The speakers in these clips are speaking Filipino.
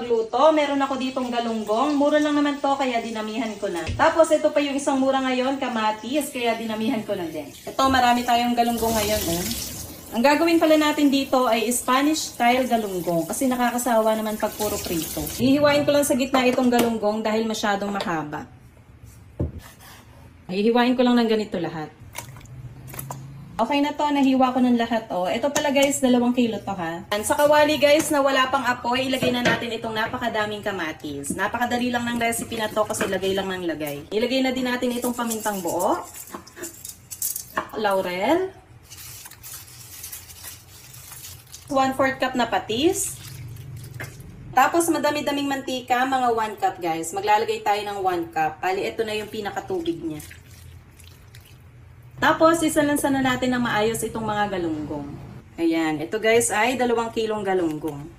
magluto. Meron ako ditong galunggong. Mura lang naman to, kaya dinamihan ko na. Tapos ito pa yung isang mura ngayon, kamatis, kaya dinamihan ko na din. Ito, marami tayong galunggong ngayon. Ang gagawin pala natin dito ay Spanish style galunggong kasi nakakasawa naman pag puro prito. Hihiwain ko lang sa gitna itong galunggong dahil masyadong mahaba. Hihiwain ko lang ng ganito lahat. Okay na to, nahiwa ko ng lahat oh. Ito pala guys, 2 kilo to ha. Sa kawali guys na wala pang apoy, ilagay na natin itong napakadaming kamatis. Napakadali lang ng recipe na to kasi lagay lang ng lagay. Ilagay na din natin itong pamintang buo, laurel, 1/4 cup na patis. Tapos madami-daming mantika, mga 1 cup guys. Maglalagay tayo ng 1 cup. Bali, ito na yung pinakatubig niya. Tapos, isalansan na natin ng maayos itong mga galunggong. Ayan. Ito guys ay 2 kilong galunggong.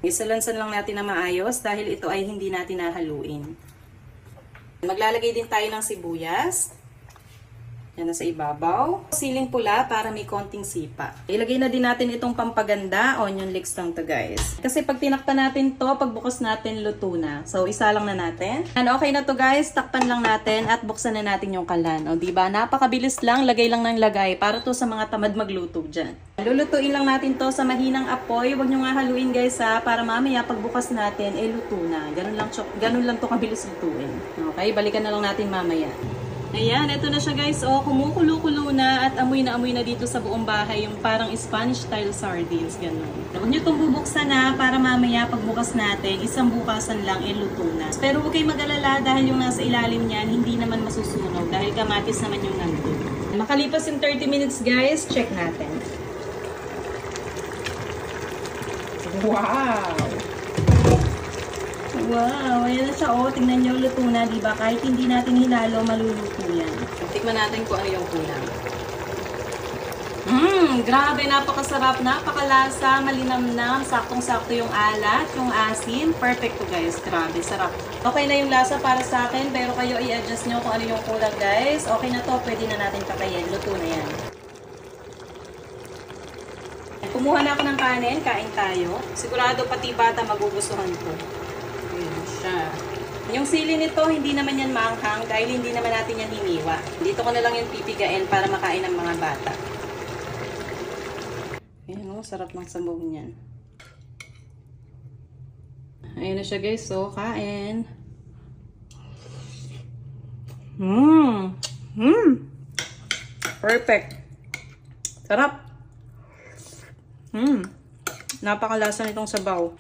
Isalansan lang natin ng maayos dahil ito ay hindi natin nahaluin. Maglalagay din tayo ng sibuyas. Yan na sa ibabaw. Siling pula para may konting sipa. Ilagay na din natin itong pampaganda, onion leeks lang to guys. Kasi pag tinakpan natin to, pagbukas natin luto na. So isa lang na natin. And okay na to guys, takpan lang natin at buksan na natin yung kalan. O diba, napakabilis lang, lagay lang ng lagay para to sa mga tamad magluto dyan. Lulutuin lang natin to sa mahinang apoy. Huwag nyo nga haluin guys ha, para mamaya pagbukas natin, luto na. Ganun lang to kabilis lutuin. Okay, balikan na lang natin mamaya. Ayan, ito na siya guys. O, kumukulo-kulo na at amoy na dito sa buong bahay yung parang Spanish style sardines. Ganun. Huwag nyo itong bubuksan na para mamaya pagbukas natin, isang bukasan lang, luto na. Pero huwag kayong mag-alala dahil yung nasa ilalim niyan, hindi naman masusunog dahil kamatis naman yung nandun. Makalipas yung 30 minutes guys, check natin. Wow! Wow, ayan na siya. O, tingnan nyo, luto na, diba? Kahit hindi natin hinalo, maluluto yan. Tikman natin kung ano yung kulang. Grabe, napakasarap, napakalasa, malinamnam, saktong-sakto yung alat, yung asin. Perfect to guys, grabe, sarap. Okay na yung lasa para sa akin, pero kayo i-adjust nyo kung ano yung kulang guys. Okay na to, pwede na natin patayin. Luto na yan. Kumuha na ako ng kanin, kain tayo. Sigurado pati bata magugustuhan ko. Yung sili nito, hindi naman yan maanghang dahil hindi naman natin yan hiniwa. Dito ko na lang yung pipigain para makain ng mga bata. Ayan o, sarap ng sabaw niyan. Ayan na siya guys, so kain. Perfect. Sarap. Napakalasa nitong sabaw.